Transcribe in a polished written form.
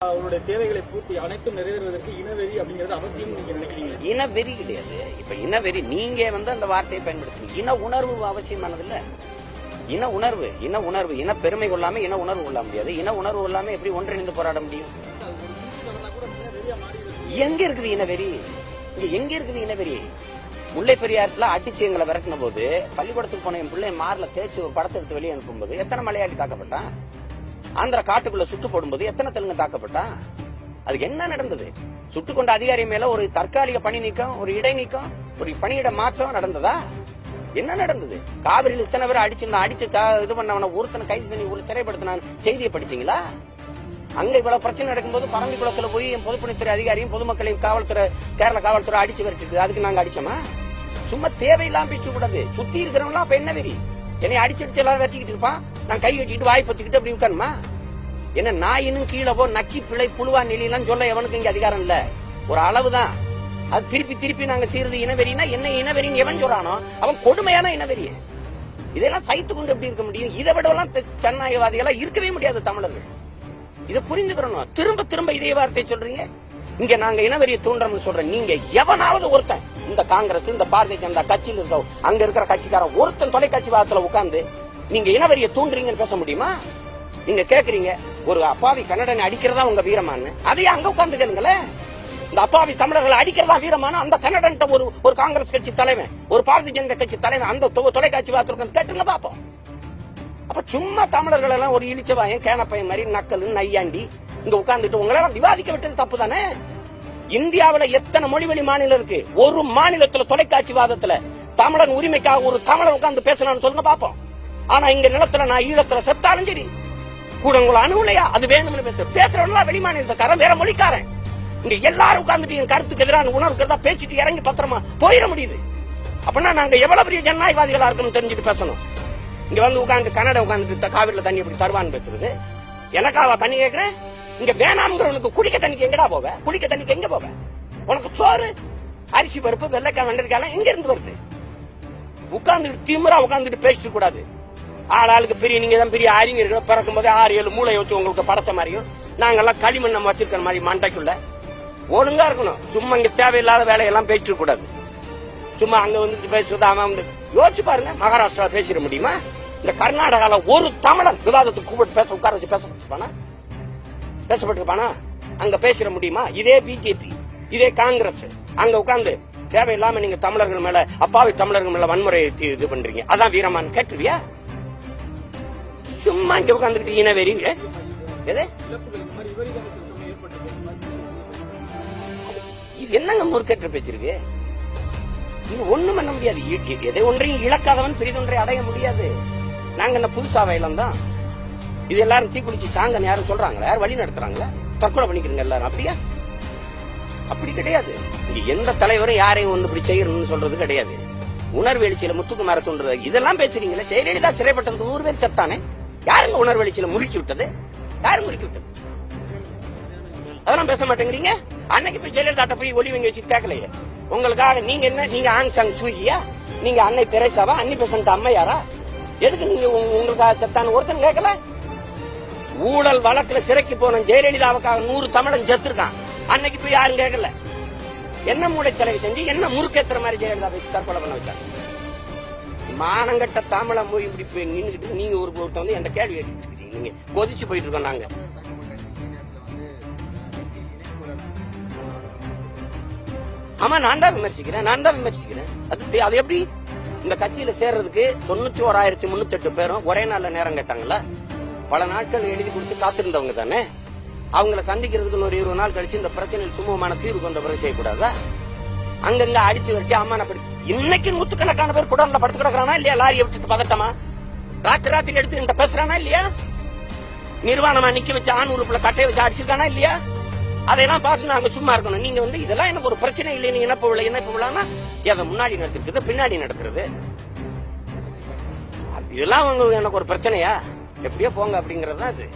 அவருடைய தேவைகளை பூர்த்தி அனைத்தும் நிறைவேறுவதற்கு இனவெறி அப்படிங்கிறது அவசியம் நீங்க நினைக்கிறீங்க? இனவெறி கிடையாது. இப்ப இனவெறி நீங்க அந்த வார்த்தையை பயன்படுத்துறீங்க. இன உணர்வு அவசியமானது இல்ல. இன உணர்வு இன பெருமை கொள்ளாம இன உணர்வு கொள்ள முடியாது. இன உணர்வு கொள்ளாம எப்படி ஒன்றிணைந்து போராட முடியும்? எங்க இருக்குது இனவெறி? எங்க இருக்குது இனவெறி? முல்லை பெரியாறுல அடிச்சு எங்களை விரட்டின போது பள்ளிக்கூடத்துக்கு போன என் பிள்ளை மார்ல தேய்ச்சி ஒரு படத்தை எடுத்து வெளியே அனுப்பும்போது எத்தனை மலையாளி தாக்கப்பட்டான்? ஆந்திரா காட்டுக்குள்ள சுட்டு போடும்போது எத்தனை தெலுங்கு தாக்கப்பட்டான்? அதுக்கு என்ன நடந்தது? சுட்டுக்கொண்ட அதிகாரி மேல ஒரு தற்காலிக பணி நீக்கம், ஒரு இடைநீக்கம், ஒரு பணியிட மாற்றம் நடந்ததா? என்ன நடந்தது? காவிரியில் இத்தனை பேர் அடிச்சு இது பண்ணவன ஒருத்தனை கைது பண்ணி ஒரு சிறைப்படுத்தின செய்தியை படிச்சீங்களா? அங்க இவ்வளவு பிரச்சனை நடக்கும்போது பரம்பிக்குளத்துல போய் என் பொதுப்பணித்துறை அதிகாரியும் பொதுமக்களையும் காவல்துறை கேரள காவல்துறை அடிச்சு விரட்டிட்டு அதுக்கு நாங்க அடிச்சோமா? சும்மா தேவையில்லாம பேச்சு கூடாது. சுத்தி இருக்கிறவங்களா அப்ப என்ன வெறி? என்னை அடிச்சு எல்லாரும் வெட்டிக்கிட்டு இருப்பான், நான் கை வெட்டிட்டு வாய் பத்திக்கிட்டு அப்படி உட்காருமா? என்ன நாயினும் கீழே போ நக்கி பிள்ளை புழுவா நிலையெல்லாம் சொல்ல எவனுக்கு இங்க அதிகாரம் இல்ல. ஒரு அளவுதான். அது திருப்பி நாங்க செய்யறது இனவெறினா என்ன இனவெறின்னு எவன் சொல்றானோ அவன் கொடுமையான இனவெறி. இதெல்லாம் சைத்து கொண்டு எப்படி இருக்க முடியும்? இதை விடலாம் ஜனநாயகவாதிகளா இருக்கவே முடியாது தமிழர்கள். இதை புரிஞ்சுக்கிறோம். திரும்ப இதே வார்த்தை சொல்றீங்க. இங்க நாங்க இனவெறியை தூண்டுறோம்னு சொல்றேன். நீங்க எவனாவது ஒருத்தன் இந்த காங்கிரஸ் இந்த பாரதிய ஜனதா கட்சியில் இருக்க அங்க இருக்கிற கட்சிக்காரன் ஒருத்தன் தொலைக்காட்சி வாரத்துல உட்கார்ந்து நீங்க இனவெறியை தூண்டுறீங்கன்னு பேச முடியுமா? நீங்க கேக்குறீங்க ஒரு அப்பாவி கன்னடனை அடிக்கிறதா உங்க வீரமானு, அதையே அங்க உட்கார்ந்து கேளுங்களேன். இந்த அப்பாவி தமிழர்களை அடிக்கிறதா வீரமான அந்த கன்னடன் ஒரு காங்கிரஸ் கட்சி தலைவன், ஒரு பாரதிய ஜனதா கட்சி தலைவன் அந்த தொலைக்காட்சி வாரத்துல கேட்டுங்க பாப்போம். அப்ப சும்மா தமிழர்கள் எல்லாம் ஒரு இழிச்சவாயன் கேனப்பையன் மாதிரி நக்கல் நையாண்டி இங்க உட்கார்ந்துட்டு உங்களெல்லாம் விவாதிக்க விட்டது தப்பு தானே? இந்தியாவில எத்தனை மொழிவழி மாநிலம் இருக்கு? ஒரு மாநிலத்துல தொலைக்காட்சி வாதத்துல தமிழன் உரிமைக்காக ஒரு தமிழர் உட்கார்ந்து பேசலாம்னு சொல்லுங்க பாப்போம். ஆனா இங்க நிலத்துல நான் ஈழத்துல செத்தாலும் சரி கூட உங்களை அணுகுலையா அது வேணும்னு பேசுறவங்களா வெளி மாநிலத்துக்காரன் வேற மொழிக்காரன். இங்க எல்லாரும் உட்கார்ந்துட்டு என் கருத்துக்கு எதிரான உணர்வுக்கிறதா பேசிட்டு இறங்கி பத்திரமா போயிட முடியுது. அப்படின்னா நாங்க எவ்வளவு பெரிய ஜனநாயகவாதிகளா இருக்கணும் தெரிஞ்சுட்டு பேசணும். இங்க வந்து உட்காந்து கன்னட உட்காந்துட்டு காவிரில தண்ணி எப்படி தருவான்னு பேசுறது. எனக்காவா தண்ணி கேட்கிறேன்? இங்க வேணாம்ங்கிறவனுக்கு குடிக்க தண்ணிக்கு எங்கடா போவ? குடிக்க தண்ணிக்கு எங்க போவ? உனக்கு சோறு அரிசி பருப்பு வெள்ளைக்காய் வெண்டரிக்காய் எங்க இருந்து வருது? உட்கார்ந்துட்டு திமிரா உட்கார்ந்துட்டு பேசிட்டு கூடாது. ஆளாளுக்கு பெரிய நீங்க தான் பெரிய அறிஞர்கள் பிறக்கும் போதே 6-7 மூளை வச்சு உங்களுக்கு படத்த மாதிரியும் நாங்கெல்லாம் களிமண் நம்ம வச்சிருக்கிற மாதிரி மண்டைக்குள்ள ஒழுங்கா இருக்கணும். சும்மா இங்க தேவையில்லாத வேலையெல்லாம் பேசிட்டு கூடாது. சும்மா அங்க வந்துட்டு பேசுதாம வந்து யோசிச்சு பாருங்க. மகாராஷ்டிரா பேசிட முடியுமா? இந்த கர்நாடகால ஒரு தமிழன் விவாதத்துக்கு கூப்பிட்டு பேச உட்கார வச்சு பேசப்பட்டிருப்பானா? அங்க பேசிட முடியுமா? இதே பிஜேபி இதே காங்கிரஸ் அங்க உட்கார்ந்து தேவையில்லாம நீங்க தமிழர்கள் மேல அப்பாவி தமிழர்கள் மேல வன்முறை இது பண்றீங்க, அதான் வீரமான்னு கேட்டுருவியா? சும்மா இங்க உட்கார்ந்துட்டு இனவெறி இது என்னங்க முறுக்கேற்ற பேச்சிருக்கு? இது ஒண்ணும் பண்ண முடியாது. எதை ஒன்றையும் இழக்காதவன் பெரிதொன்றை அடைய முடியாது. நாங்க என்ன புதுசாவை இழந்தோம்? இது எல்லாரும் தீக்குளிச்சு சாங்கன்னு யாரும் சொல்றாங்களா? யாரும் வழி நடத்துறாங்களா? தற்கொலை பண்ணிக்கிறீங்க எல்லாரும். அப்படியா? அப்படி கிடையாது. இங்க எந்த தலைவரும் யாரையும் ஒண்ணு இப்படி செய்யணும்னு சொல்றது கிடையாது. உணர்வு எழுச்சியில முத்துக்குமார தோன்றது இதெல்லாம் பேசுறீங்களா? ஜெயலலிதா சிறைப்பட்டதுக்கு 100 பேர் செத்தானே. யாருங்க உணர்வு எழுச்சியில முறுக்கி விட்டது? யாரு முறுக்கி விட்டது? அதெல்லாம் பேச மாட்டேங்கிறீங்க. அன்னைக்கு போய் ஜெயலலிதா போய் ஒளி வங்கி வச்சு கேட்கலையே. உங்களுக்காக நீங்க என்ன? நீங்க ஆங் சாங் சூகியா? நீங்க அன்னை தெரேசாவா? அன்னி பெசன்ட் அம்மையாரா? எதுக்கு நீங்க உங்களுக்காக செத்தான்னு ஒருத்தன் கேட்கல? ஊழல் வழக்குல சிறைக்கு போன ஜெயலலிதாவுக்காக 100 தமிழன் செத்துருக்கான். அன்னைக்கு போய் யாரும் கேட்கல. என்ன மூளை செலவு செஞ்சு என்ன முறுக்கேத்துற மாதிரி ஜெயலலிதா தற்கொலை பண்ண வச்சாங்க? மானங்கட்ட தமிழம் போய் இப்படி போய் நின்றுகிட்டு நீங்க ஒருத்தர் வந்து என்ற கேள்வி கேட்டுட்டு இருக்கீங்க. நீங்க கொதிச்சு போயிட்டு இருக்கோம். நாங்க ஆமா நான் தான் விமர்சிக்கிறேன். அது எப்படி? இந்த கட்சியில சேர்றதுக்கு 91,308 பேரும் ஒரே நாள்ல நேரம் கேட்டாங்கல்ல. பல நாட்கள் எழுதி கொடுத்து காத்திருந்தவங்க தானே. அவங்களை சந்திக்கிறதுக்கு ஒரு 20 நாள் கழிச்சு இந்த பிரச்சனையில் சுமூகமான தீர்வு கொண்ட பிறகு செய்யக்கூடாதா? அங்கங்க அடிச்சு வச்சு அம்மானப்படி இன்னைக்கு 100கணக்கான பேர் குடம்ல படுத்து கிடக்குறானா இல்லையா? லாரியை விட்டுட்டு பதட்டமா ராத்திரி எடுத்து பேசுறானா இல்லையா? நிர்வாணமா நிக்க வச்சு ஆண் உறுப்புல கட்டையை வச்சு அடிச்சிருக்கானா இல்லையா? அதையெல்லாம் பார்த்து நாங்க சும்மா இருக்கணும். நீங்க வந்து இதெல்லாம் எனக்கு ஒரு பிரச்சனை இல்லைன்னு இணைப்பு விழான்னா எதை முன்னாடி நடத்திருக்குது பின்னாடி நடக்கிறது? இதெல்லாம் எனக்கு ஒரு பிரச்சனையா? எப்படியோ போங்க அப்படிங்கறதுதான் அது.